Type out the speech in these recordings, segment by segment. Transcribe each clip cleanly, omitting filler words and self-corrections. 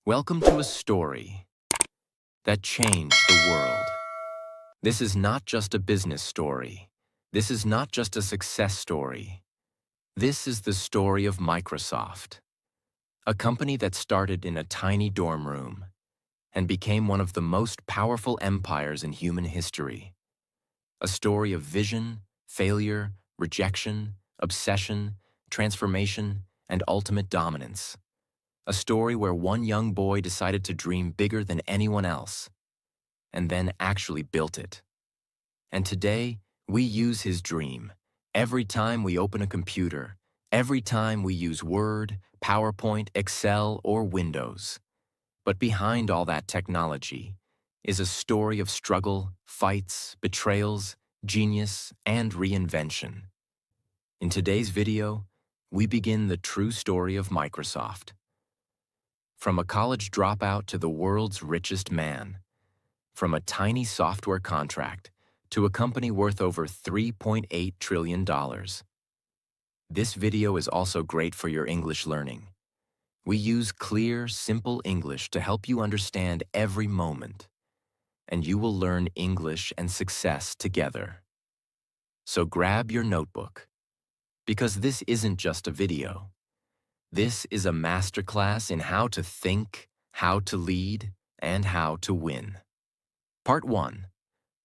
Welcome to a story that changed the world. This is not just a business story. This is not just a success story. This is the story of Microsoft, a company that started in a tiny dorm room and became one of the most powerful empires in human history. A story of vision, failure, rejection, obsession, transformation, and ultimate dominance. A story where one young boy decided to dream bigger than anyone else, and then actually built it. And today, we use his dream every time we open a computer, every time we use Word, PowerPoint, Excel, or Windows. But behind all that technology is a story of struggle, fights, betrayals, genius, and reinvention. In today's video, we begin the true story of Microsoft. From a college dropout to the world's richest man, from a tiny software contract to a company worth over $3.8 trillion. This video is also great for your English learning. We use clear, simple English to help you understand every moment, and you will learn English and success together. So grab your notebook, because this isn't just a video. This is a masterclass in how to think, how to lead, and how to win. Part 1.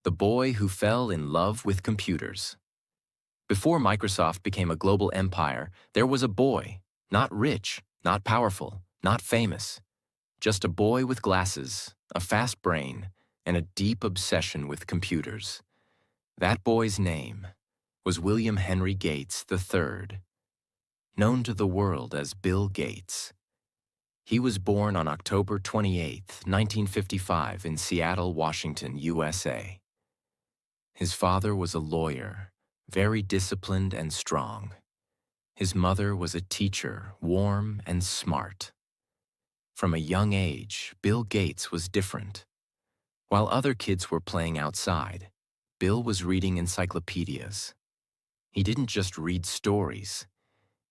The boy who fell in love with computers. Before Microsoft became a global empire, there was a boy, not rich, not powerful, not famous, just a boy with glasses, a fast brain, and a deep obsession with computers. That boy's name was William Henry Gates III, known to the world as Bill Gates. He was born on October 28, 1955 in Seattle, Washington, USA. His father was a lawyer, very disciplined and strong. His mother was a teacher, warm and smart. From a young age, Bill Gates was different. While other kids were playing outside, Bill was reading encyclopedias. He didn't just read stories.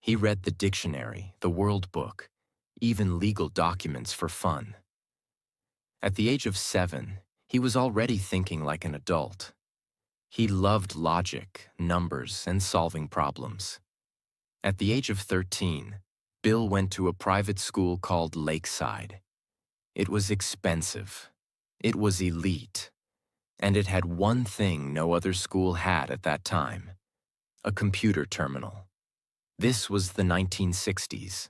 He read the dictionary, the World Book, even legal documents for fun. At the age of 7, he was already thinking like an adult. He loved logic, numbers, and solving problems. At the age of 13, Bill went to a private school called Lakeside. It was expensive. It was elite. And it had one thing no other school had at that time: a computer terminal. This was the 1960s.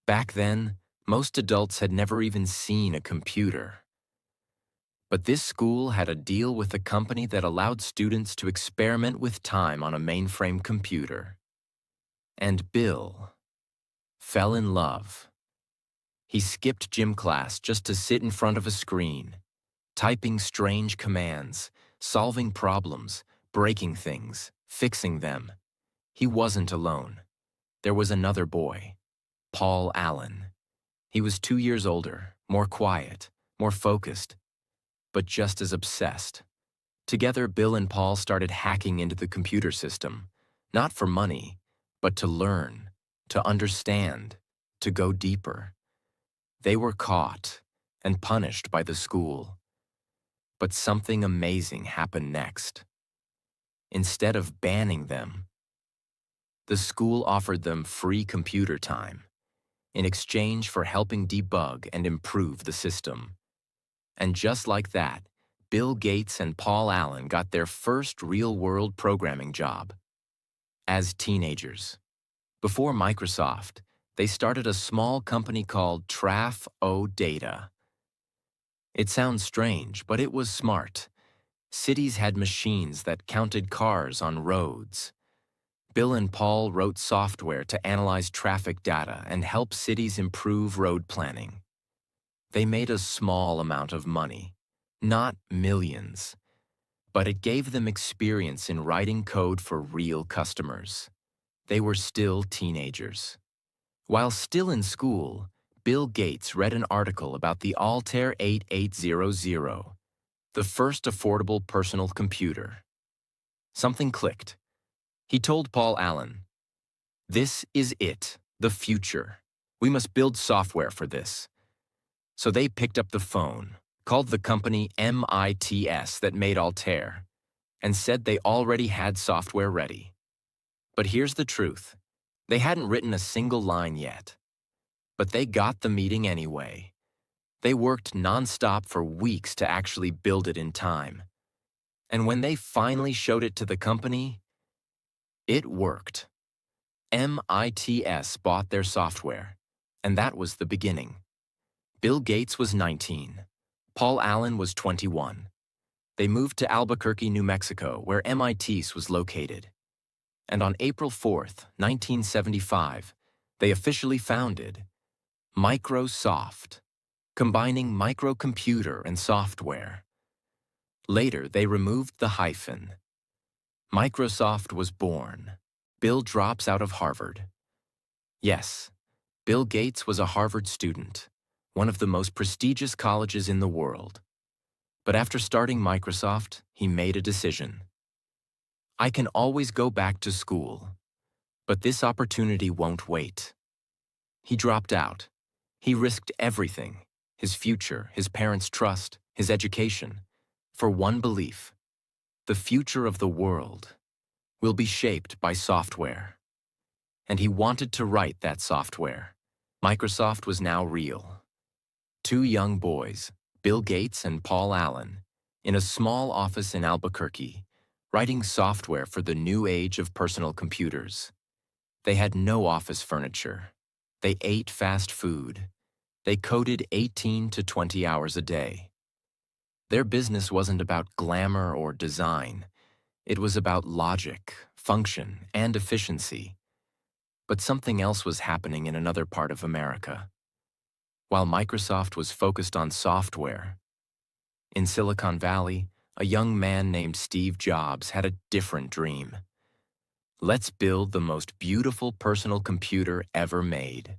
Back then, most adults had never even seen a computer. But this school had a deal with a company that allowed students to experiment with time on a mainframe computer. And Bill fell in love. He skipped gym class just to sit in front of a screen, typing strange commands, solving problems, breaking things, fixing them. He wasn't alone. There was another boy, Paul Allen. He was 2 years older, more quiet, more focused, but just as obsessed. Together, Bill and Paul started hacking into the computer system, not for money, but to learn, to understand, to go deeper. They were caught and punished by the school. But something amazing happened next. Instead of banning them, the school offered them free computer time in exchange for helping debug and improve the system. And just like that, Bill Gates and Paul Allen got their first real-world programming job. As teenagers. Before Microsoft, they started a small company called Traf-O-Data. It sounds strange, but it was smart. Cities had machines that counted cars on roads. Bill and Paul wrote software to analyze traffic data and help cities improve road planning. They made a small amount of money, not millions, but it gave them experience in writing code for real customers. They were still teenagers. While still in school, Bill Gates read an article about the Altair 8800, the first affordable personal computer. Something clicked. He told Paul Allen, "This is it, the future. We must build software for this." So they picked up the phone, called the company MITS that made Altair, and said they already had software ready. But here's the truth. They hadn't written a single line yet. But they got the meeting anyway. They worked nonstop for weeks to actually build it in time. And when they finally showed it to the company, it worked. MITS bought their software, and that was the beginning. Bill Gates was 19. Paul Allen was 21. They moved to Albuquerque, New Mexico, where MITS was located. And on April 4th, 1975, they officially founded Microsoft, combining microcomputer and software. Later, they removed the hyphen. Microsoft was born. Bill drops out of Harvard. Yes, Bill Gates was a Harvard student, one of the most prestigious colleges in the world. But after starting Microsoft, he made a decision. I can always go back to school, but this opportunity won't wait. He dropped out. He risked everything, his future, his parents' trust, his education, for one belief: the future of the world will be shaped by software. And he wanted to write that software. Microsoft was now real. Two young boys, Bill Gates and Paul Allen, in a small office in Albuquerque, writing software for the new age of personal computers. They had no office furniture. They ate fast food. They coded 18 to 20 hours a day. Their business wasn't about glamour or design. It was about logic, function, and efficiency. But something else was happening in another part of America. While Microsoft was focused on software, in Silicon Valley, a young man named Steve Jobs had a different dream. Let's build the most beautiful personal computer ever made.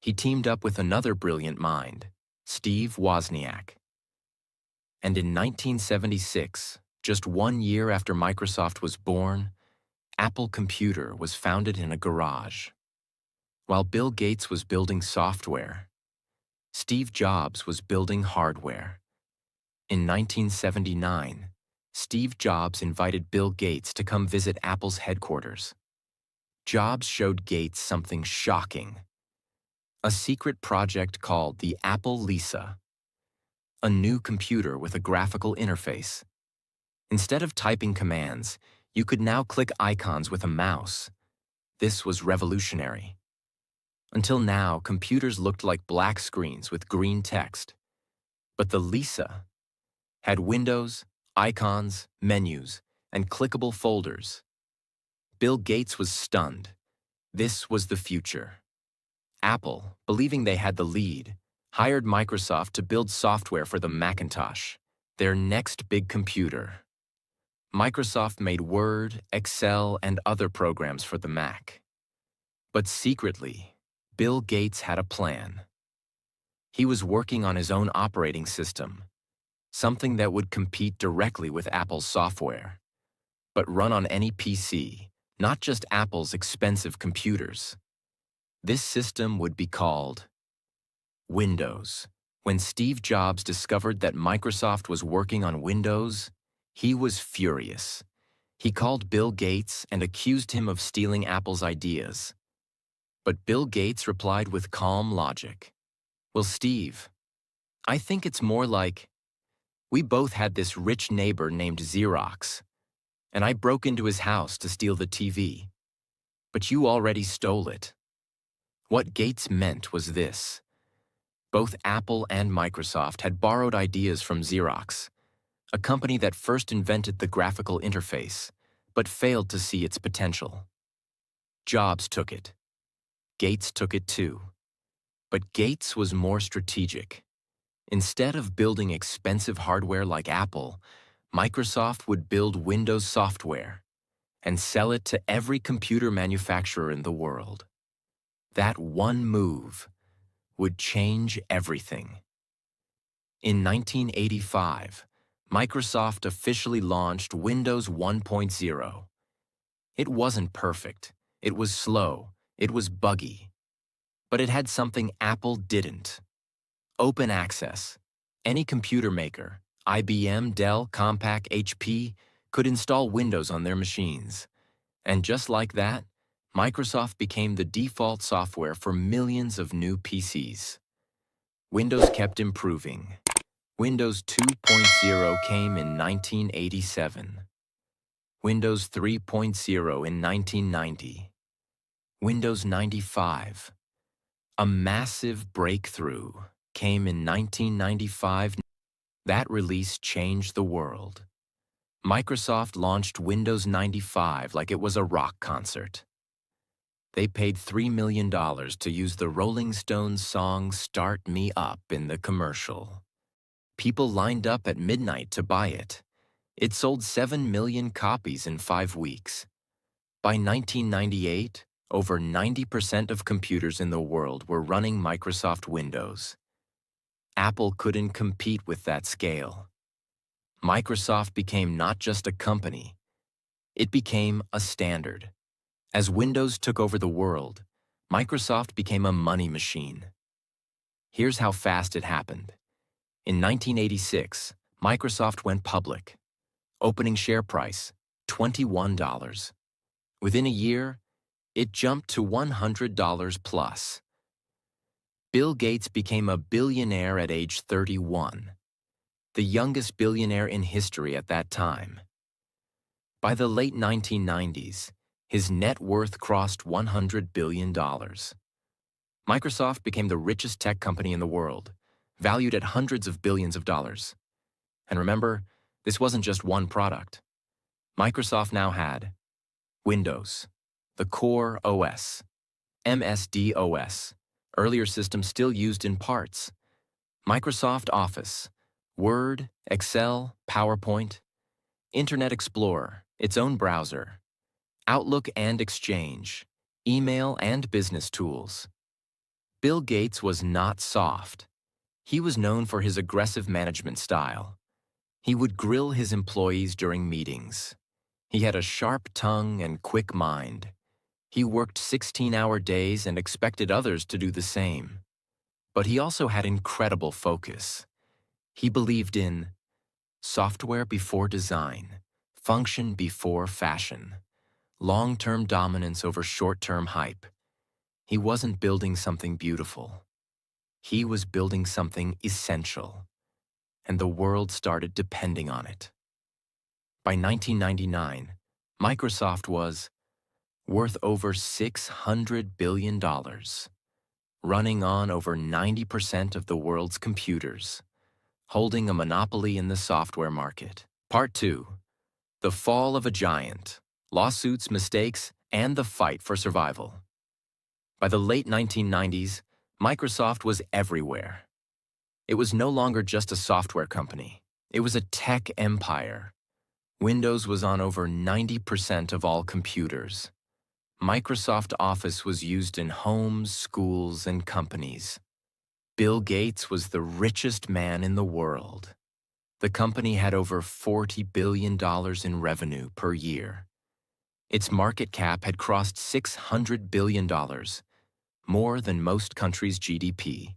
He teamed up with another brilliant mind, Steve Wozniak. And in 1976, just 1 year after Microsoft was born, Apple Computer was founded in a garage. While Bill Gates was building software, Steve Jobs was building hardware. In 1979, Steve Jobs invited Bill Gates to come visit Apple's headquarters. Jobs showed Gates something shocking: a secret project called the Apple Lisa, a new computer with a graphical interface. Instead of typing commands, you could now click icons with a mouse. This was revolutionary. Until now, computers looked like black screens with green text. But the Lisa had windows, icons, menus, and clickable folders. Bill Gates was stunned. This was the future. Apple, believing they had the lead, hired Microsoft to build software for the Macintosh, their next big computer. Microsoft made Word, Excel, and other programs for the Mac. But secretly, Bill Gates had a plan. He was working on his own operating system, something that would compete directly with Apple's software, but run on any PC, not just Apple's expensive computers. This system would be called Windows. When Steve Jobs discovered that Microsoft was working on Windows, he was furious. He called Bill Gates and accused him of stealing Apple's ideas. But Bill Gates replied with calm logic. Well, Steve, I think it's more like, we both had this rich neighbor named Xerox, and I broke into his house to steal the TV. But you already stole it. What Gates meant was this: both Apple and Microsoft had borrowed ideas from Xerox, a company that first invented the graphical interface, but failed to see its potential. Jobs took it. Gates took it too. But Gates was more strategic. Instead of building expensive hardware like Apple, Microsoft would build Windows software and sell it to every computer manufacturer in the world. That one move would change everything. In 1985, Microsoft officially launched Windows 1.0. It wasn't perfect. It was slow. It was buggy. But it had something Apple didn't: Open access. Any computer maker, IBM, Dell, Compaq, HP, could install Windows on their machines. And just like that, Microsoft became the default software for millions of new PCs. Windows kept improving. Windows 2.0 came in 1987. Windows 3.0 in 1990. Windows 95. A massive breakthrough came in 1995. That release changed the world. Microsoft launched Windows 95 like it was a rock concert. They paid $3 million to use the Rolling Stones song "Start Me Up" in the commercial. People lined up at midnight to buy it. It sold 7 million copies in 5 weeks. By 1998, over 90% of computers in the world were running Microsoft Windows. Apple couldn't compete with that scale. Microsoft became not just a company, it became a standard. As Windows took over the world, Microsoft became a money machine. Here's how fast it happened. In 1986, Microsoft went public. Opening share price, $21. Within a year, it jumped to $100 plus. Bill Gates became a billionaire at age 31, the youngest billionaire in history at that time. By the late 1990s, his net worth crossed $100 billion. Microsoft became the richest tech company in the world, valued at hundreds of billions of dollars. And remember, this wasn't just one product. Microsoft now had Windows, the core OS, MS-DOS, earlier systems still used in parts, Microsoft Office, Word, Excel, PowerPoint, Internet Explorer, its own browser, Outlook and Exchange, email and business tools. Bill Gates was not soft. He was known for his aggressive management style. He would grill his employees during meetings. He had a sharp tongue and quick mind. He worked 16-hour days and expected others to do the same. But he also had incredible focus. He believed in software before design, function before fashion, long-term dominance over short-term hype. He wasn't building something beautiful. He was building something essential, and the world started depending on it. By 1999, Microsoft was worth over $600 billion, running on over 90% of the world's computers, holding a monopoly in the software market. Part 2. The Fall of a Giant, Lawsuits, Mistakes, and the Fight for Survival. By the late 1990s, Microsoft was everywhere. It was no longer just a software company. It was a tech empire. Windows was on over 90% of all computers. Microsoft Office was used in homes, schools, and companies. Bill Gates was the richest man in the world. The company had over $40 billion in revenue per year. Its market cap had crossed $600 billion, more than most countries' GDP.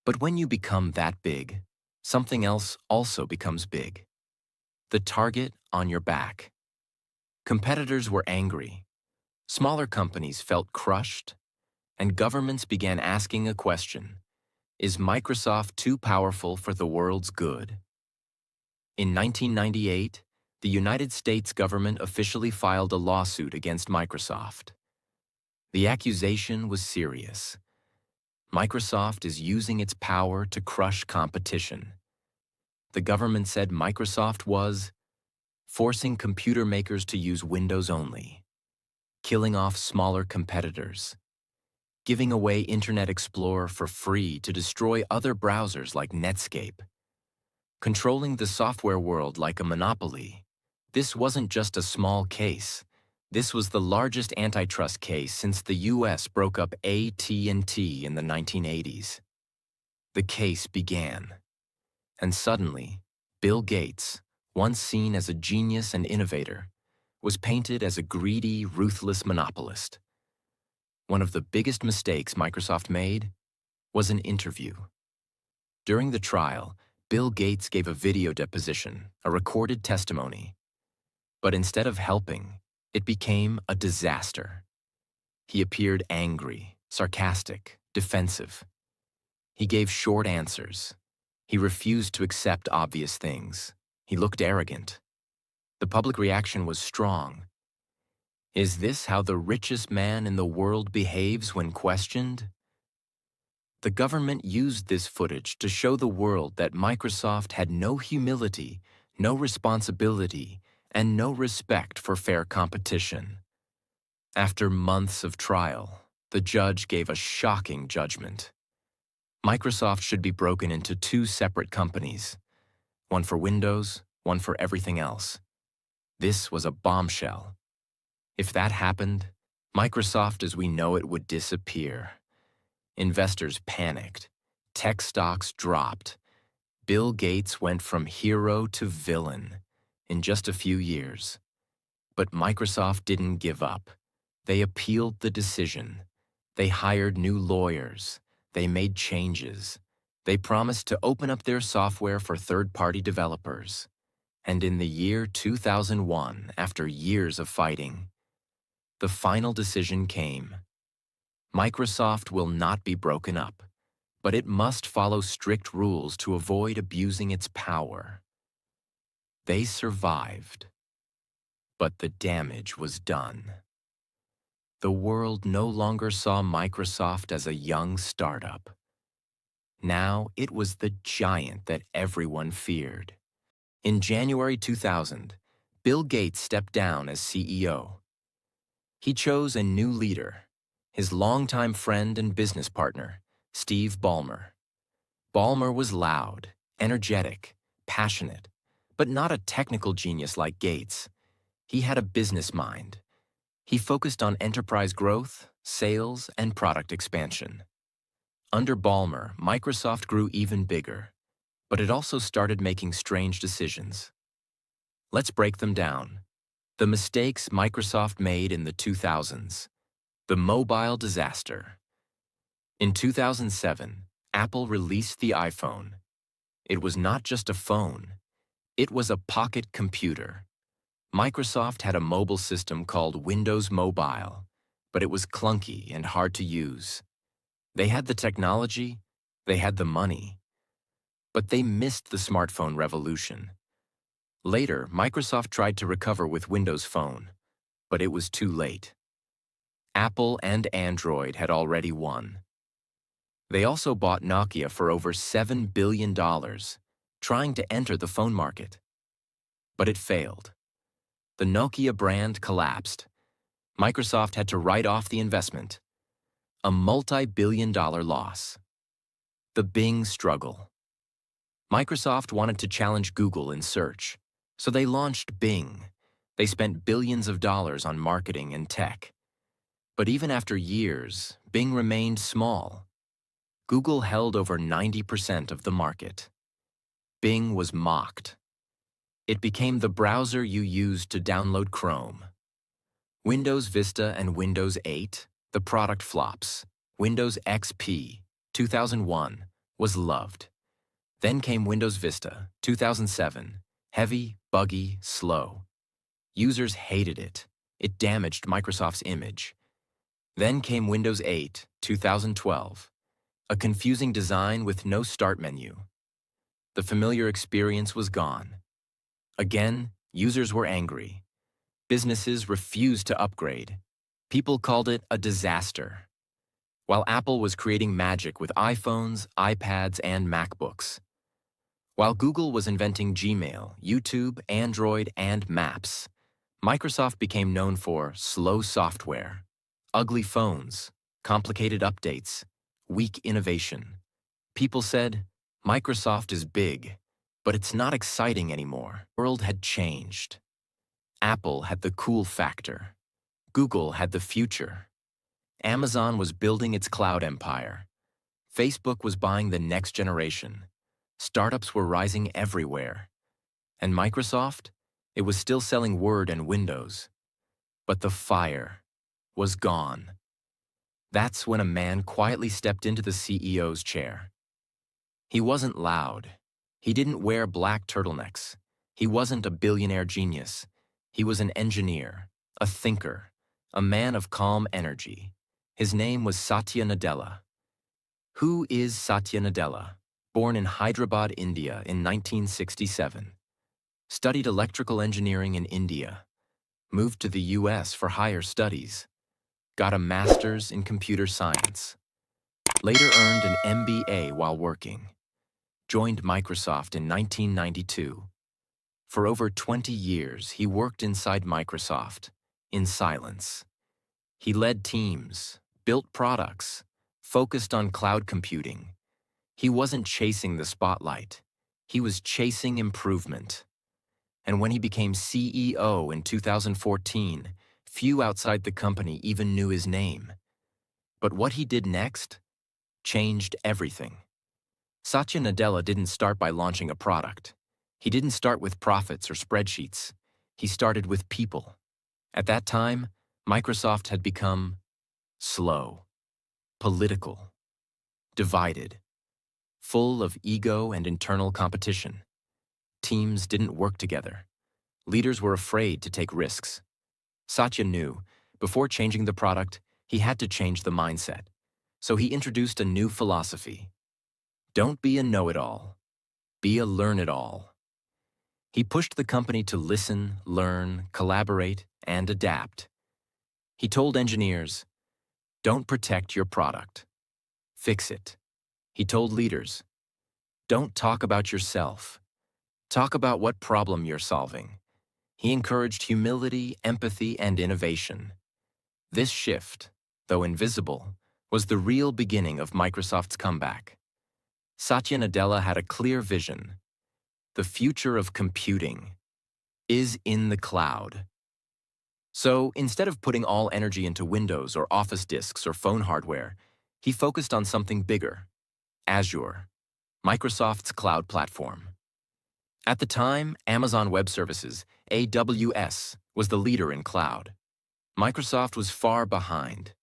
But when you become that big, something else also becomes big. The target on your back. Competitors were angry. Smaller companies felt crushed, and governments began asking a question: is Microsoft too powerful for the world's good? In 1998, the United States government officially filed a lawsuit against Microsoft. The accusation was serious. Microsoft is using its power to crush competition. The government said Microsoft was forcing computer makers to use Windows only, killing off smaller competitors, giving away Internet Explorer for free to destroy other browsers like Netscape, controlling the software world like a monopoly. This wasn't just a small case. This was the largest antitrust case since the U.S. broke up AT&T in the 1980s. The case began. And suddenly, Bill Gates, once seen as a genius and innovator, was painted as a greedy, ruthless monopolist. One of the biggest mistakes Microsoft made was an interview. During the trial, Bill Gates gave a video deposition, a recorded testimony. But instead of helping, it became a disaster. He appeared angry, sarcastic, defensive. He gave short answers. He refused to accept obvious things. He looked arrogant. The public reaction was strong. Is this how the richest man in the world behaves when questioned? The government used this footage to show the world that Microsoft had no humility, no responsibility, and no respect for fair competition. After months of trial, the judge gave a shocking judgment. Microsoft should be broken into two separate companies, one for Windows, one for everything else. This was a bombshell. If that happened, Microsoft as we know it would disappear. Investors panicked. Tech stocks dropped. Bill Gates went from hero to villain in just a few years. But Microsoft didn't give up. They appealed the decision. They hired new lawyers. They made changes. They promised to open up their software for third-party developers. And in the year 2001, after years of fighting, the final decision came. Microsoft will not be broken up, but it must follow strict rules to avoid abusing its power. They survived, but the damage was done. The world no longer saw Microsoft as a young startup. Now it was the giant that everyone feared. In January 2000, Bill Gates stepped down as CEO. He chose a new leader, his longtime friend and business partner, Steve Ballmer. Ballmer was loud, energetic, passionate, but not a technical genius like Gates. He had a business mind. He focused on enterprise growth, sales, and product expansion. Under Ballmer, Microsoft grew even bigger, but it also started making strange decisions. Let's break them down. The mistakes Microsoft made in the 2000s. The mobile disaster. In 2007, Apple released the iPhone. It was not just a phone. It was a pocket computer. Microsoft had a mobile system called Windows Mobile, but it was clunky and hard to use. They had the technology, they had the money, but they missed the smartphone revolution. Later, Microsoft tried to recover with Windows Phone, but it was too late. Apple and Android had already won. They also bought Nokia for over $7 billion, trying to enter the phone market. But it failed. The Nokia brand collapsed. Microsoft had to write off the investment. A multi-billion-dollar loss. The Bing struggle. Microsoft wanted to challenge Google in search, so they launched Bing. They spent billions of dollars on marketing and tech. But even after years, Bing remained small. Google held over 90% of the market. Bing was mocked. It became the browser you used to download Chrome. Windows Vista and Windows 8, the product flops. Windows XP, 2001, was loved. Then came Windows Vista, 2007, heavy, buggy, slow. Users hated it. It damaged Microsoft's image. Then came Windows 8, 2012, a confusing design with no start menu. The familiar experience was gone. Again, users were angry. Businesses refused to upgrade. People called it a disaster. While Apple was creating magic with iPhones, iPads, and MacBooks. While Google was inventing Gmail, YouTube, Android, and Maps, Microsoft became known for slow software, ugly phones, complicated updates, weak innovation. People said, Microsoft is big, but it's not exciting anymore. The world had changed. Apple had the cool factor. Google had the future. Amazon was building its cloud empire. Facebook was buying the next generation. Startups were rising everywhere. And Microsoft? It was still selling Word and Windows. But the fire was gone. That's when a man quietly stepped into the CEO's chair. He wasn't loud. He didn't wear black turtlenecks. He wasn't a billionaire genius. He was an engineer, a thinker, a man of calm energy. His name was Satya Nadella. Who is Satya Nadella? Born in Hyderabad, India in 1967. Studied electrical engineering in India. Moved to the US for higher studies. Got a master's in computer science. Later earned an MBA while working. Joined Microsoft in 1992. For over 20 years, he worked inside Microsoft, in silence. He led teams, built products, focused on cloud computing. He wasn't chasing the spotlight. He was chasing improvement. And when he became CEO in 2014, few outside the company even knew his name. But what he did next changed everything. Satya Nadella didn't start by launching a product. He didn't start with profits or spreadsheets. He started with people. At that time, Microsoft had become slow, political, divided, full of ego and internal competition. Teams didn't work together. Leaders were afraid to take risks. Satya knew, before changing the product, he had to change the mindset. So he introduced a new philosophy. Don't be a know-it-all. Be a learn-it-all. He pushed the company to listen, learn, collaborate, and adapt. He told engineers, don't protect your product. Fix it. He told leaders, don't talk about yourself. Talk about what problem you're solving. He encouraged humility, empathy, and innovation. This shift, though invisible, was the real beginning of Microsoft's comeback. Satya Nadella had a clear vision. The future of computing is in the cloud. So instead of putting all energy into Windows or Office disks or phone hardware, he focused on something bigger: Azure, Microsoft's cloud platform. At the time, Amazon Web Services, AWS, was the leader in cloud. Microsoft was far behind.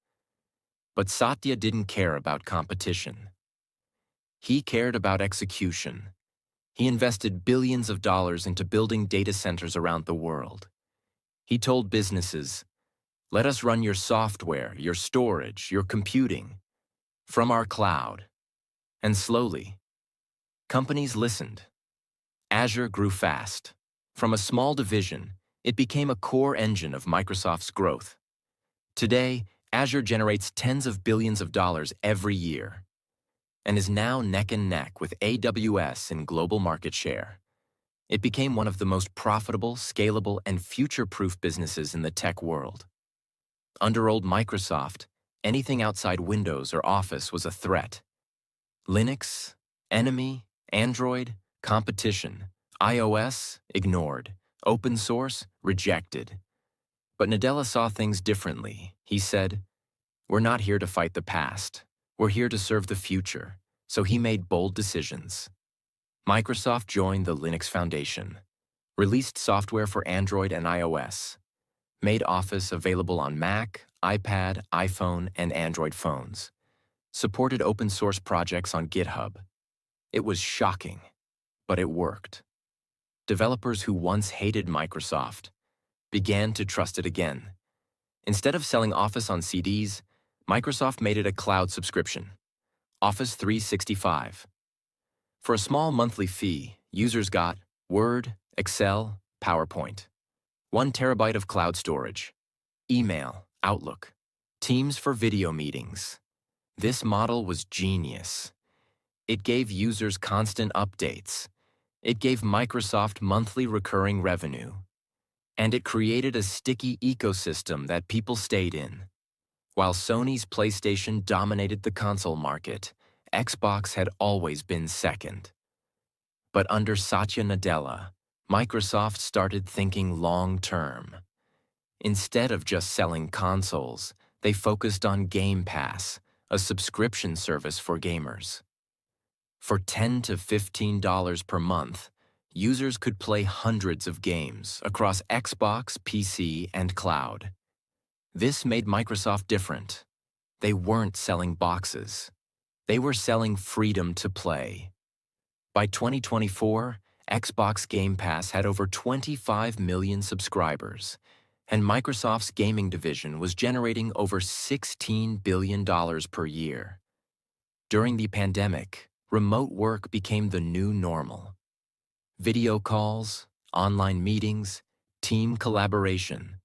But Satya didn't care about competition. He cared about execution. He invested billions of dollars into building data centers around the world. He told businesses, let us run your software, your storage, your computing from our cloud. And slowly, companies listened. Azure grew fast. From a small division, it became a core engine of Microsoft's growth. Today, Azure generates tens of billions of dollars every year and is now neck and neck with AWS in global market share. It became one of the most profitable, scalable, and future-proof businesses in the tech world. Under old Microsoft, anything outside Windows or Office was a threat. Linux, enemy; Android, competition; iOS, ignored; open source, rejected. But Nadella saw things differently. He said, we're not here to fight the past. We're here to serve the future. So he made bold decisions. Microsoft joined the Linux Foundation, released software for Android and iOS, made Office available on Mac, iPad, iPhone, and Android phones, supported open source projects on GitHub. It was shocking, but it worked. Developers who once hated Microsoft began to trust it again. Instead of selling Office on CDs, Microsoft made it a cloud subscription, Office 365. For a small monthly fee, users got Word, Excel, PowerPoint, 1 terabyte of cloud storage, email, Outlook, Teams for video meetings. This model was genius. It gave users constant updates. It gave Microsoft monthly recurring revenue. And it created a sticky ecosystem that people stayed in. While Sony's PlayStation dominated the console market, Xbox had always been second. But under Satya Nadella, Microsoft started thinking long-term. Instead of just selling consoles, they focused on Game Pass, a subscription service for gamers. For $10 to $15 per month, users could play hundreds of games across Xbox, PC, and cloud. This made Microsoft different. They weren't selling boxes. They were selling freedom to play. By 2024, Xbox Game Pass had over 25 million subscribers, and Microsoft's gaming division was generating over $16 billion per year. During the pandemic, remote work became the new normal. Video calls, online meetings, team collaboration.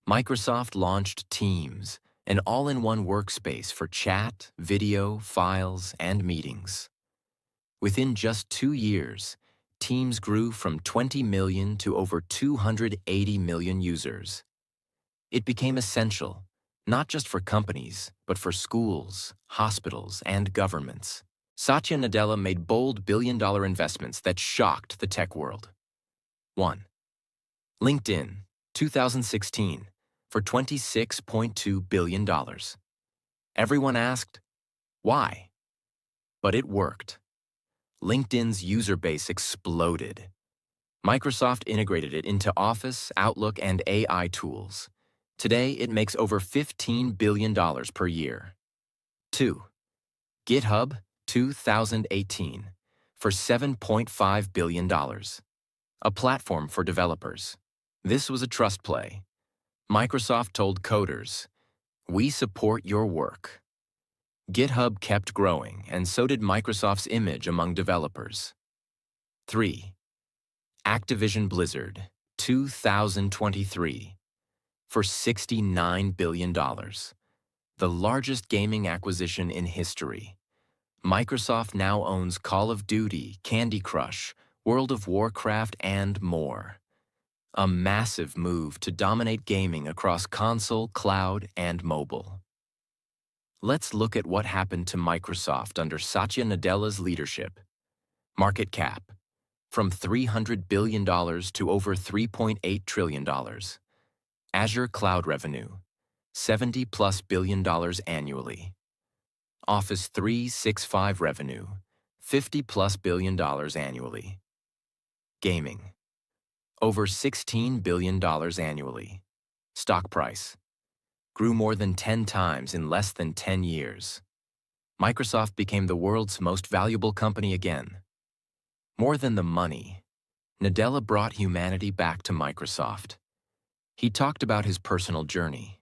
Microsoft launched Teams, an all-in-one workspace for chat, video, files, and meetings. Within just 2 years, Teams grew from 20 million to over 280 million users. It became essential, not just for companies, but for schools, hospitals, and governments. Satya Nadella made bold billion-dollar investments that shocked the tech world. 1. LinkedIn, 2016, for $26.2 billion. Everyone asked, why? But it worked. LinkedIn's user base exploded. Microsoft integrated it into Office, Outlook, and AI tools. Today, it makes over $15 billion per year. 2. GitHub, 2018, for $7.5 billion. A platform for developers. This was a trust play. Microsoft told coders, "We support your work." GitHub kept growing, and so did Microsoft's image among developers. 3. Activision Blizzard, 2023, for $69 billion. The largest gaming acquisition in history. Microsoft now owns Call of Duty, Candy Crush, World of Warcraft, and more. A massive move to dominate gaming across console, cloud, and mobile. Let's look at what happened to Microsoft under Satya Nadella's leadership. Market cap, from $300 billion to over $3.8 trillion. Azure cloud revenue, $70+ billion annually. Office 365 revenue, $50+ billion annually. Gaming, over $16 billion annually. Stock price, grew more than 10 times in less than 10 years. Microsoft became the world's most valuable company again. More than the money, Nadella brought humanity back to Microsoft. He talked about his personal journey.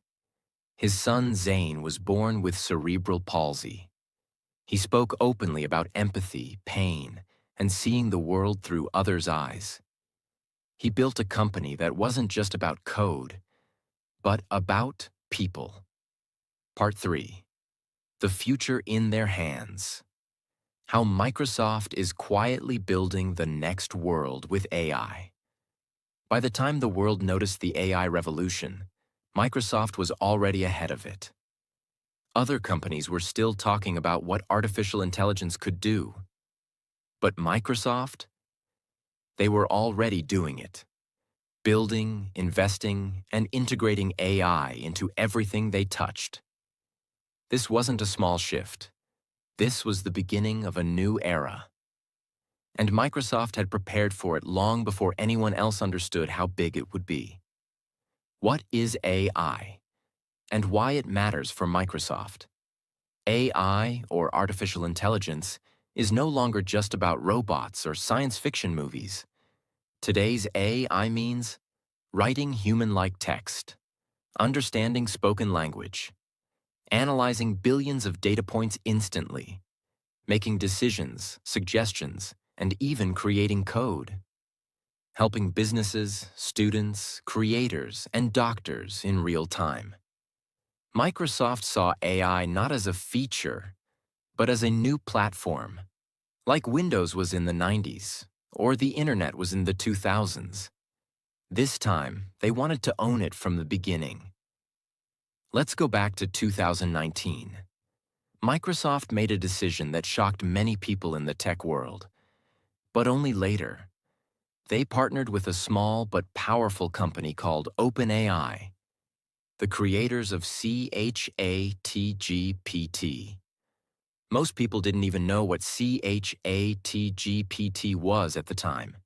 His son Zane was born with cerebral palsy. He spoke openly about empathy, pain, and seeing the world through others' eyes. He built a company that wasn't just about code, but about people. Part 3. The future in their hands. How Microsoft is quietly building the next world with AI. By the time the world noticed the AI revolution, Microsoft was already ahead of it. Other companies were still talking about what artificial intelligence could do. But Microsoft? They were already doing it. Building, investing, and integrating AI into everything they touched. This wasn't a small shift. This was the beginning of a new era. And Microsoft had prepared for it long before anyone else understood how big it would be. What is AI? And why it matters for Microsoft? AI, or artificial intelligence, is no longer just about robots or science fiction movies. Today's AI means writing human-like text, understanding spoken language, analyzing billions of data points instantly, making decisions, suggestions, and even creating code, helping businesses, students, creators, and doctors in real time. Microsoft saw AI not as a feature, but as a new platform, like Windows was in the 90s, or the Internet was in the 2000s. This time, they wanted to own it from the beginning. Let's go back to 2019. Microsoft made a decision that shocked many people in the tech world, but only later. They partnered with a small but powerful company called OpenAI, the creators of ChatGPT. Most people didn't even know what ChatGPT was at the time.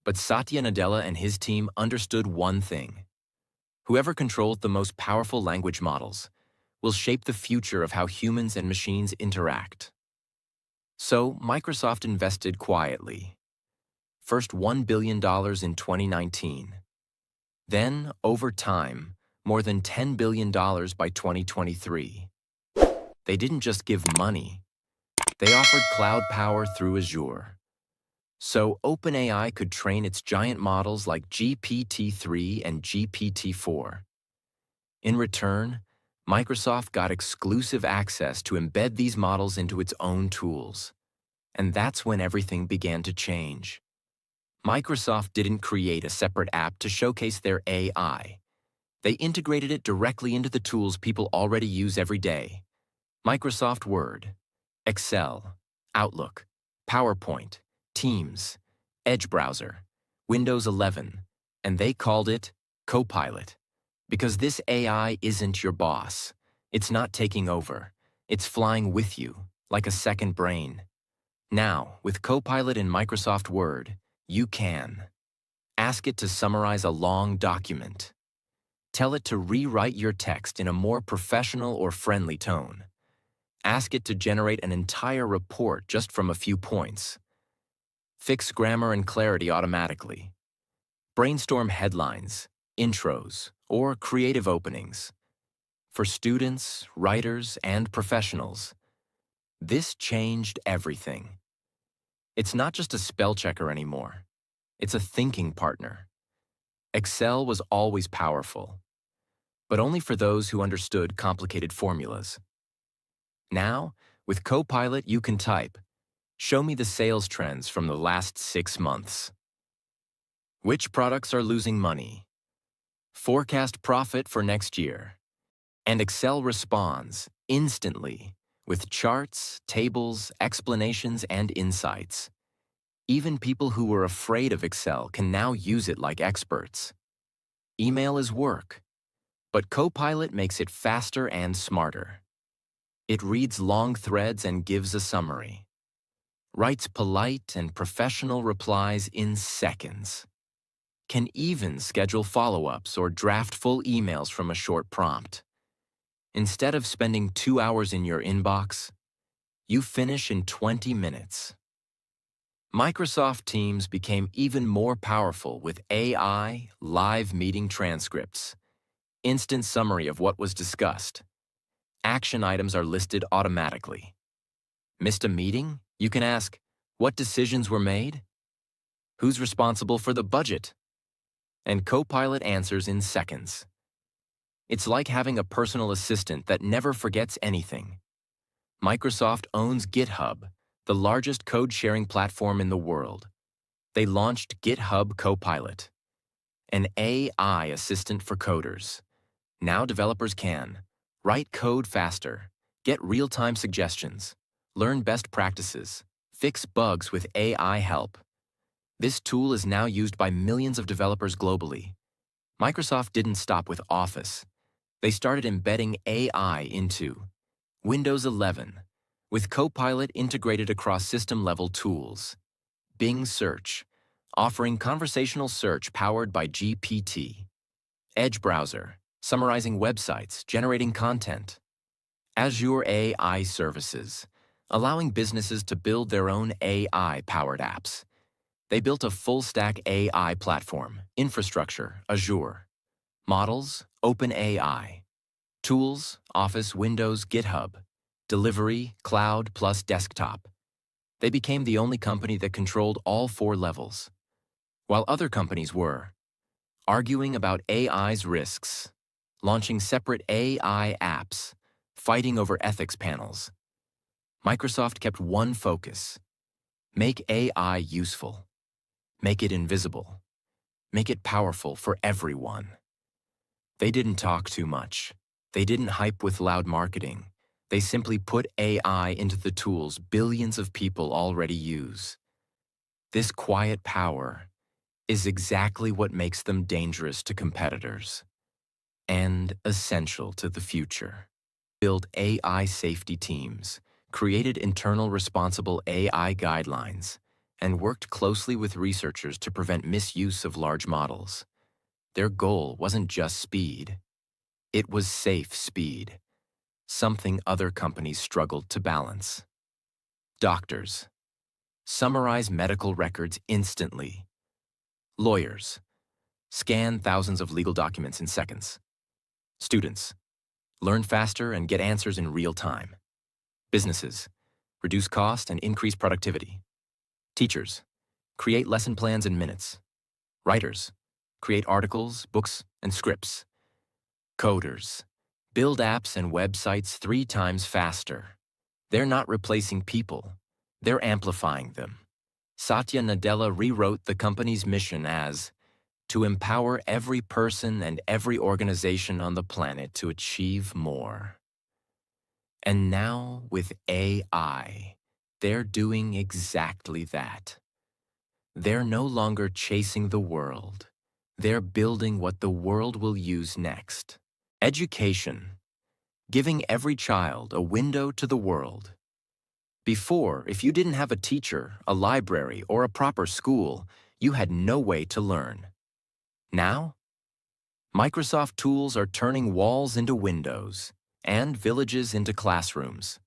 But Satya Nadella and his team understood one thing. Whoever controls the most powerful language models will shape the future of how humans and machines interact. So Microsoft invested quietly. First $1 billion in 2019. Then, over time, more than $10 billion by 2023. They didn't just give money. They offered cloud power through Azure. So OpenAI could train its giant models like GPT-3 and GPT-4. In return, Microsoft got exclusive access to embed these models into its own tools. And that's when everything began to change. Microsoft didn't create a separate app to showcase their AI. They integrated it directly into the tools people already use every day. Microsoft Word, Excel, Outlook, PowerPoint, Teams, Edge browser, Windows 11, and they called it Copilot. Because this AI isn't your boss. It's not taking over. It's flying with you, like a second brain. Now, with Copilot in Microsoft Word, you can ask it to summarize a long document. Tell it to rewrite your text in a more professional or friendly tone. Ask it to generate an entire report just from a few points. Fix grammar and clarity automatically. Brainstorm headlines, intros, or creative openings. For students, writers, and professionals, this changed everything. It's not just a spell checker anymore. It's a thinking partner. Excel was always powerful, but only for those who understood complicated formulas. Now, with Copilot, you can type, "Show me the sales trends from the last 6 months. Which products are losing money? Forecast profit for next year." And Excel responds instantly with charts, tables, explanations, and insights. Even people who were afraid of Excel can now use it like experts. Email is work, but Copilot makes it faster and smarter. It reads long threads and gives a summary. Writes polite and professional replies in seconds. Can even schedule follow-ups or draft full emails from a short prompt. Instead of spending 2 hours in your inbox, you finish in 20 minutes. Microsoft Teams became even more powerful with AI, live meeting transcripts, instant summary of what was discussed. Action items are listed automatically. Missed a meeting? You can ask, what decisions were made? Who's responsible for the budget? And Copilot answers in seconds. It's like having a personal assistant that never forgets anything. Microsoft owns GitHub, the largest code-sharing platform in the world. They launched GitHub Copilot, an AI assistant for coders. Now developers can write code faster, get real-time suggestions, learn best practices, fix bugs with AI help. This tool is now used by millions of developers globally. Microsoft didn't stop with Office. They started embedding AI into Windows 11, with Copilot integrated across system-level tools. Bing Search, offering conversational search powered by GPT. Edge browser, summarizing websites, generating content. Azure AI services, allowing businesses to build their own AI-powered apps. They built a full-stack AI platform, infrastructure, Azure. Models, OpenAI. Tools, Office, Windows, GitHub. Delivery, cloud plus desktop. They became the only company that controlled all 4 levels. While other companies were arguing about AI's risks, launching separate AI apps, fighting over ethics panels, Microsoft kept one focus: make AI useful, make it invisible, make it powerful for everyone. They didn't talk too much. They didn't hype with loud marketing. They simply put AI into the tools billions of people already use. This quiet power is exactly what makes them dangerous to competitors and essential to the future. Build AI safety teams, created internal responsible AI guidelines, and worked closely with researchers to prevent misuse of large models. Their goal wasn't just speed. It was safe speed, something other companies struggled to balance. Doctors. Summarize medical records instantly. Lawyers. Scan thousands of legal documents in seconds. Students. Learn faster and get answers in real time. Businesses. Reduce cost and increase productivity. Teachers. Create lesson plans in minutes. Writers. Create articles, books, and scripts. Coders. Build apps and websites 3 times faster. They're not replacing people. They're amplifying them. Satya Nadella rewrote the company's mission as to empower every person and every organization on the planet to achieve more. And now, with AI, they're doing exactly that. They're no longer chasing the world. They're building what the world will use next. Education. Giving every child a window to the world. Before, if you didn't have a teacher, a library, or a proper school, you had no way to learn. Now, Microsoft tools are turning walls into windows and villages into classrooms.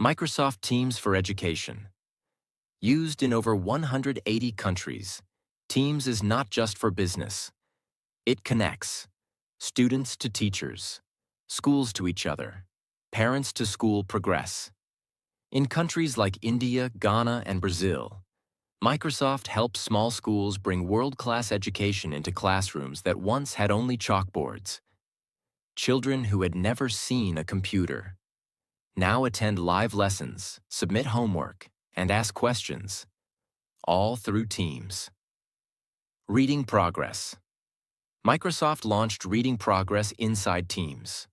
Microsoft Teams for Education. Used in over 180 countries, Teams is not just for business. It connects students to teachers, schools to each other, parents to school progress. In countries like India, Ghana, and Brazil, Microsoft helps small schools bring world-class education into classrooms that once had only chalkboards. Children who had never seen a computer now attend live lessons, submit homework, and ask questions, all through Teams. Reading Progress. Microsoft launched Reading Progress inside Teams,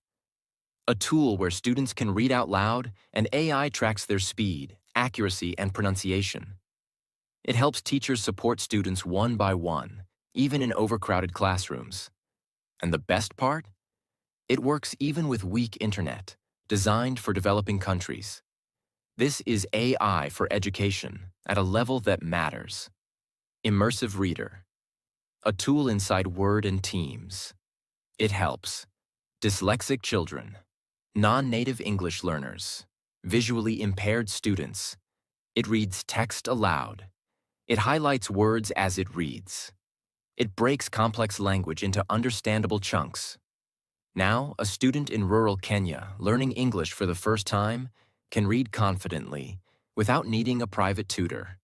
a tool where students can read out loud and AI tracks their speed, accuracy, and pronunciation. It helps teachers support students one by one, even in overcrowded classrooms. And the best part? It works even with weak internet, designed for developing countries. This is AI for education at a level that matters. Immersive Reader. A tool inside Word and Teams. It helps dyslexic children, non-native English learners, visually impaired students. It reads text aloud. It highlights words as it reads. It breaks complex language into understandable chunks. Now, a student in rural Kenya learning English for the first time can read confidently without needing a private tutor.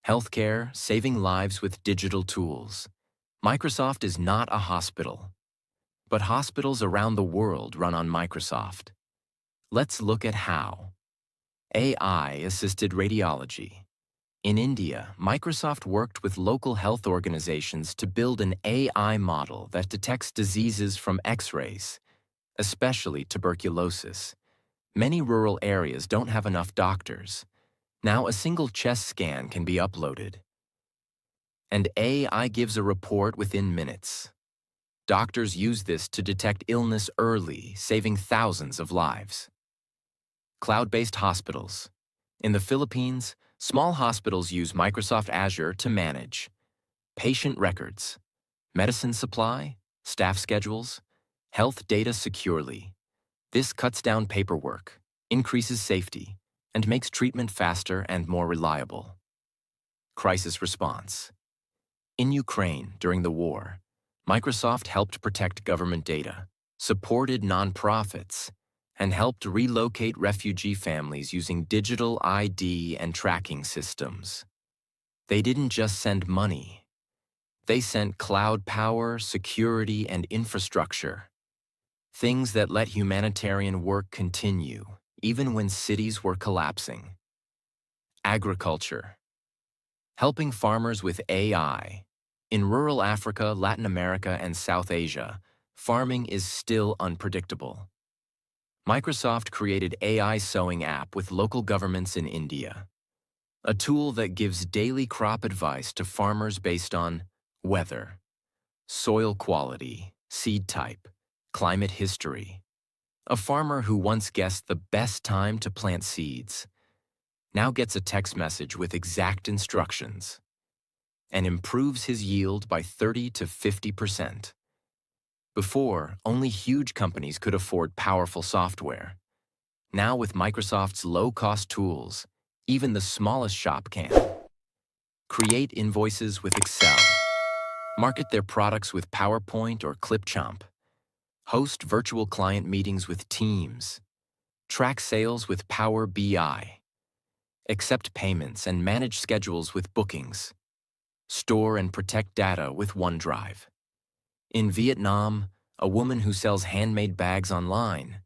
Healthcare, saving lives with digital tools. Microsoft is not a hospital, but hospitals around the world run on Microsoft. Let's look at how. AI-assisted radiology. In India, Microsoft worked with local health organizations to build an AI model that detects diseases from X-rays, especially tuberculosis. Many rural areas don't have enough doctors. Now a single chest scan can be uploaded, and AI gives a report within minutes. Doctors use this to detect illness early, saving thousands of lives. Cloud-based hospitals. In the Philippines, small hospitals use Microsoft Azure to manage patient records, medicine supply, staff schedules, health data securely. This cuts down paperwork, increases safety, and makes treatment faster and more reliable. Crisis response. In Ukraine during the war, Microsoft helped protect government data, supported nonprofits, and helped relocate refugee families using digital ID and tracking systems. They didn't just send money. They sent cloud power, security, and infrastructure. Things that let humanitarian work continue, even when cities were collapsing. Agriculture. Helping farmers with AI. In rural Africa, Latin America, and South Asia, farming is still unpredictable. Microsoft created AI sowing app with local governments in India, a tool that gives daily crop advice to farmers based on weather, soil quality, seed type, climate history. A farmer who once guessed the best time to plant seeds now gets a text message with exact instructions and improves his yield by 30 to 50%. Before, only huge companies could afford powerful software. Now with Microsoft's low-cost tools, Even the smallest shop can. Create invoices with Excel. Market their products with PowerPoint or Clipchamp. Host virtual client meetings with Teams. Track sales with Power BI. Accept payments and manage schedules with Bookings. Store and protect data with OneDrive. In Vietnam, a woman who sells handmade bags online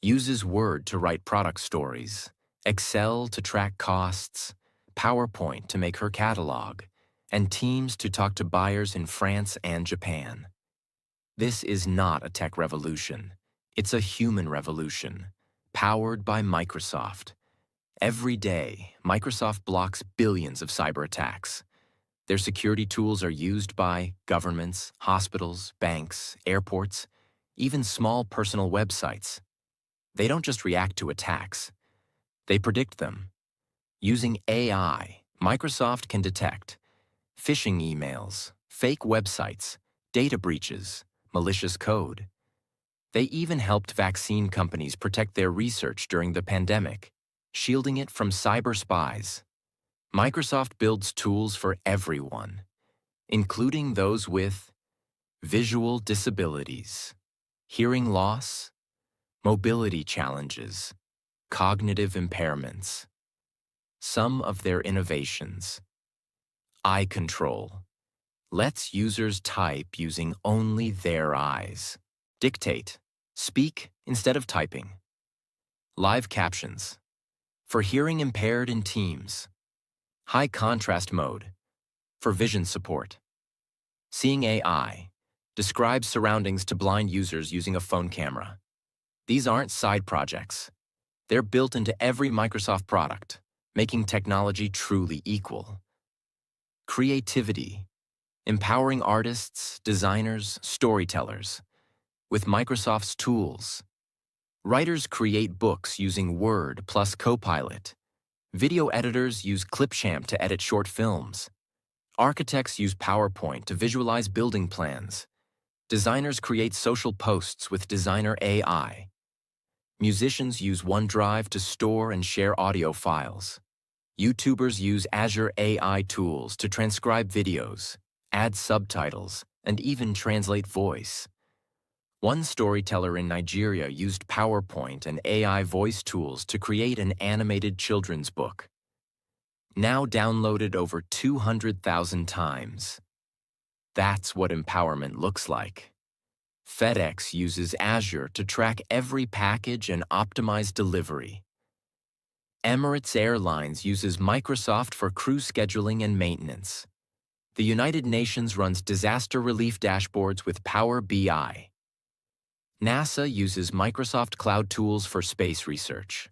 uses Word to write product stories, Excel to track costs, PowerPoint to make her catalog, and Teams to talk to buyers in France and Japan. This is not a tech revolution. It's a human revolution, powered by Microsoft. Every day, Microsoft blocks billions of cyber attacks. Their security tools are used by governments, hospitals, banks, airports, even small personal websites. They don't just react to attacks. They predict them. Using AI, Microsoft can detect phishing emails, fake websites, data breaches, malicious code. They even helped vaccine companies protect their research during the pandemic, shielding it from cyber spies. Microsoft builds tools for everyone, including those with visual disabilities, hearing loss, mobility challenges, cognitive impairments. Some of their innovations: eye control lets users type using only their eyes. Dictate, speak instead of typing. Live captions for hearing impaired in Teams. High contrast mode for vision support. Seeing AI describes surroundings to blind users using a phone camera. These aren't side projects. They're built into every Microsoft product, making technology truly equal. Creativity, empowering artists, designers, storytellers. With Microsoft's tools, writers create books using Word plus Copilot. Video editors use Clipchamp to edit short films. Architects use PowerPoint to visualize building plans. Designers create social posts with Designer AI. Musicians use OneDrive to store and share audio files. YouTubers use Azure AI tools to transcribe videos, add subtitles, and even translate voice. One storyteller in Nigeria used PowerPoint and AI voice tools to create an animated children's book, now downloaded over 200,000 times. That's what empowerment looks like. FedEx uses Azure to track every package and optimize delivery. Emirates Airlines uses Microsoft for crew scheduling and maintenance. The United Nations runs disaster relief dashboards with Power BI. NASA uses Microsoft Cloud tools for space research.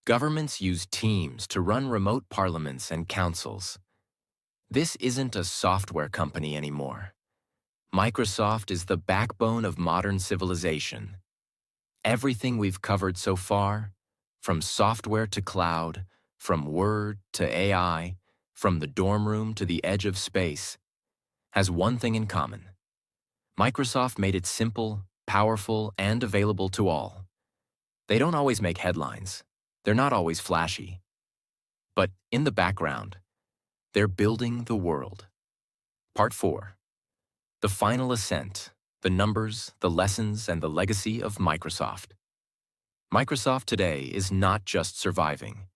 Governments use Teams to run remote parliaments and councils. This isn't a software company anymore. Microsoft is the backbone of modern civilization. Everything we've covered so far, from software to cloud, from Word to AI, from the dorm room to the edge of space, has one thing in common. Microsoft made it simple, powerful, and available to all. They don't always make headlines. They're not always flashy. But in the background, they're building the world. Part 4. The Final Ascent, the Numbers, the Lessons, and the Legacy of Microsoft. Microsoft today is not just surviving.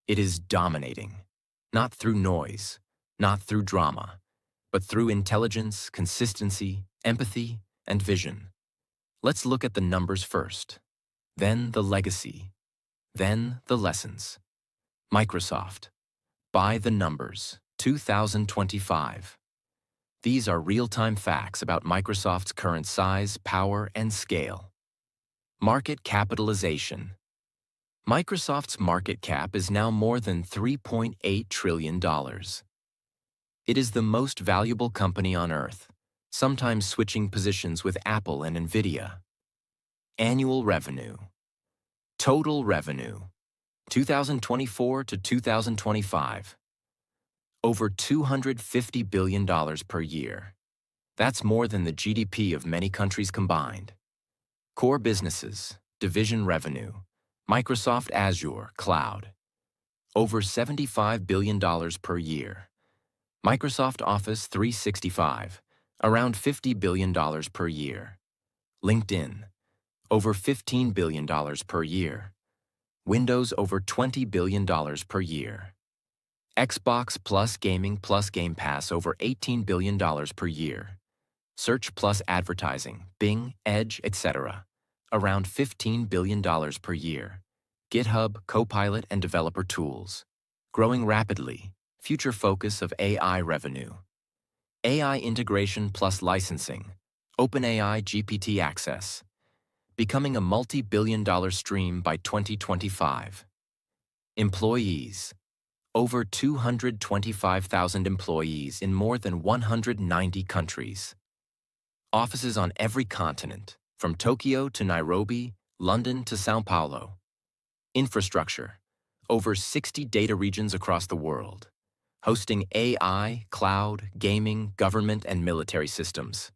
It is dominating. Not through noise, not through drama, but through intelligence, consistency, empathy, and vision. Let's look at the numbers first, then the legacy, then the lessons. Microsoft. By the numbers, 2025. These are real-time facts about Microsoft's current size, power, and scale. Market capitalization. Microsoft's market cap is now more than $3.8 trillion. It is the most valuable company on Earth, sometimes switching positions with Apple and Nvidia. Annual revenue. Total revenue, 2024 to 2025. Over $250 billion per year. That's more than the GDP of many countries combined. Core businesses, division revenue, Microsoft Azure Cloud. over $75 billion per year. Microsoft Office 365, around $50 billion per year. LinkedIn, over $15 billion per year. Windows, over $20 billion per year. Xbox plus Gaming plus Game Pass, over $18 billion per year. Search plus advertising, Bing, Edge, etc., around $15 billion per year. GitHub, Copilot, and developer tools. Growing rapidly, future focus of AI revenue. AI integration plus licensing, OpenAI GPT access. Becoming a multi-billion-dollar stream by 2025. Employees. Over 225,000 employees in more than 190 countries. Offices on every continent, from Tokyo to Nairobi, London to São Paulo. Infrastructure. Over 60 data regions across the world, hosting AI, cloud, gaming, government, and military systems.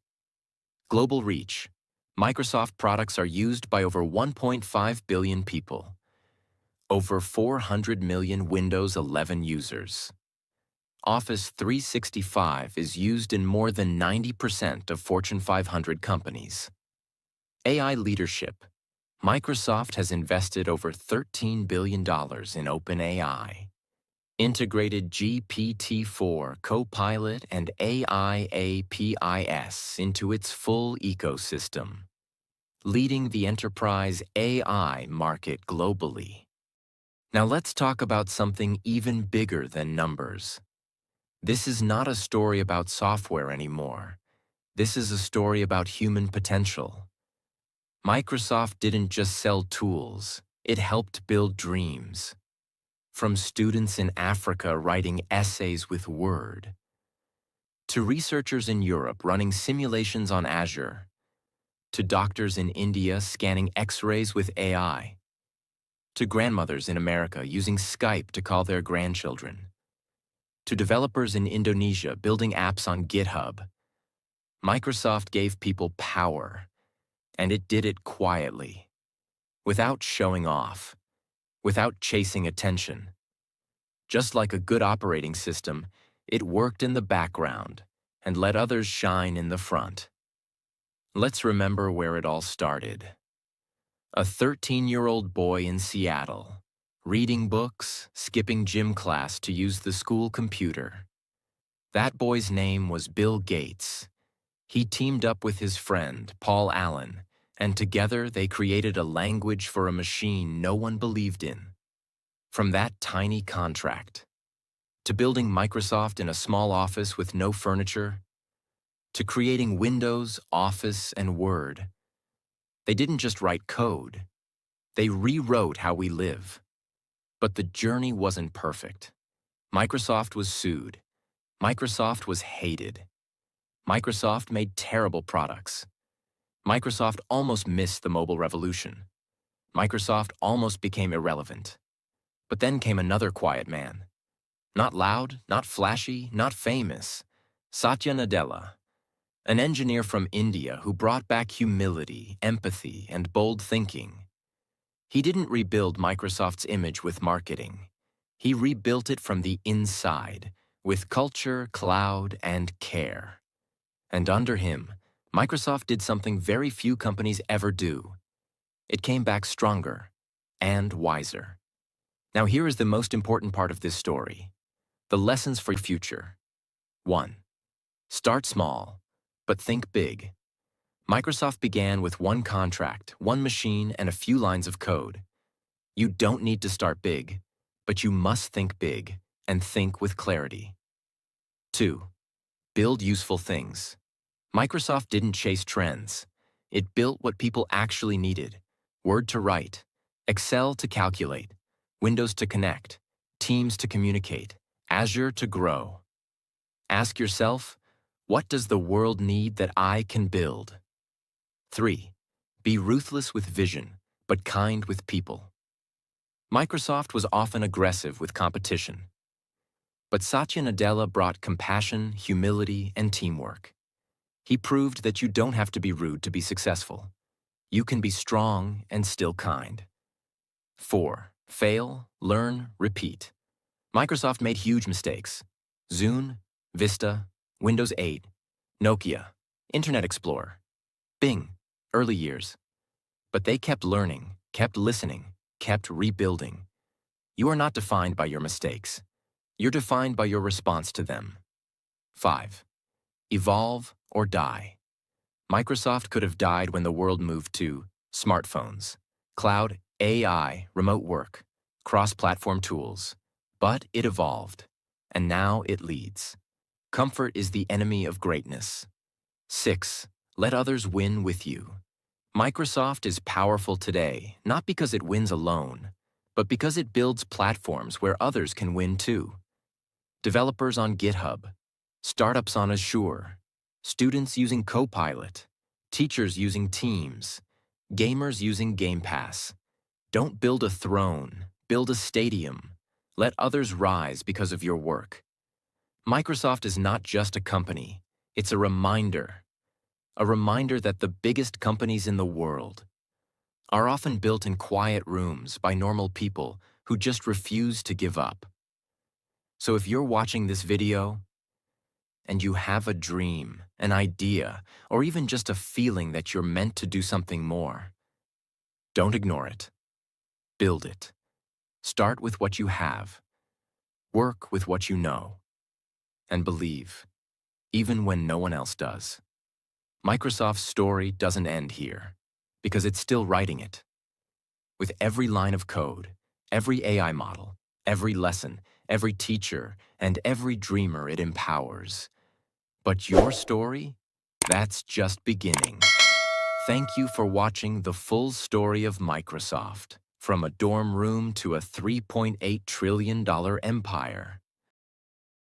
Global reach. Microsoft products are used by over 1.5 billion people. Over 400 million Windows 11 users. Office 365 is used in more than 90% of Fortune 500 companies. AI leadership. Microsoft has invested over $13 billion in OpenAI. Integrated GPT-4, Copilot, and AI APIs into its full ecosystem, leading the enterprise AI market globally. Now let's talk about something even bigger than numbers. This is not a story about software anymore. This is a story about human potential. Microsoft didn't just sell tools, it helped build dreams. From students in Africa writing essays with Word, to researchers in Europe running simulations on Azure, to doctors in India scanning X-rays with AI, to grandmothers in America using Skype to call their grandchildren, to developers in Indonesia building apps on GitHub. Microsoft gave people power, and it did it quietly, without showing off, without chasing attention. Just like a good operating system, it worked in the background and let others shine in the front. Let's remember where it all started. A 13-year-old boy in Seattle, reading books, skipping gym class to use the school computer. That boy's name was Bill Gates. He teamed up with his friend, Paul Allen, and together they created a language for a machine no one believed in. From that tiny contract, to building Microsoft in a small office with no furniture, to creating Windows, Office, and Word, they didn't just write code, they rewrote how we live. But the journey wasn't perfect. Microsoft was sued. Microsoft was hated. Microsoft made terrible products. Microsoft almost missed the mobile revolution. Microsoft almost became irrelevant. But then came another quiet man. Not loud, not flashy, not famous. Satya Nadella, an engineer from India who brought back humility, empathy, and bold thinking. He didn't rebuild Microsoft's image with marketing. He rebuilt it from the inside, with culture, cloud, and care. And under him, Microsoft did something very few companies ever do. It came back stronger and wiser. Now here is the most important part of this story. The lessons for your future. 1. Start small, but think big. Microsoft began with one contract, one machine, and a few lines of code. You don't need to start big, but you must think big and think with clarity. 2. Build useful things. Microsoft didn't chase trends. It built what people actually needed. Word to write, Excel to calculate, Windows to connect, Teams to communicate, Azure to grow. Ask yourself, what does the world need that I can build? 3. Be ruthless with vision, but kind with people. Microsoft was often aggressive with competition. But Satya Nadella brought compassion, humility, and teamwork. He proved that you don't have to be rude to be successful. You can be strong and still kind. 4. Fail, learn, repeat. Microsoft made huge mistakes. Zune, Vista, Windows 8, Nokia, Internet Explorer, Bing, early years. But they kept learning, kept listening, kept rebuilding. You are not defined by your mistakes. You're defined by your response to them. 5. Evolve or die. Microsoft could have died when the world moved to smartphones, cloud, AI, remote work, cross-platform tools. But it evolved, and now it leads. Comfort is the enemy of greatness. 6. Let others win with you. Microsoft is powerful today, not because it wins alone, but because it builds platforms where others can win too. Developers on GitHub, startups on Azure, students using Copilot, teachers using Teams, gamers using Game Pass. Don't build a throne, build a stadium. Let others rise because of your work. Microsoft is not just a company, it's a reminder that the biggest companies in the world are often built in quiet rooms by normal people who just refuse to give up. So if you're watching this video and you have a dream, an idea, or even just a feeling that you're meant to do something more, don't ignore it. Build it. Start with what you have. Work with what you know. And believe, even when no one else does. Microsoft's story doesn't end here, because it's still writing it. With every line of code, every AI model, every lesson, every teacher, and every dreamer it empowers. But your story? That's just beginning. Thank you for watching the full story of Microsoft, from a dorm room to a $3.8 trillion empire.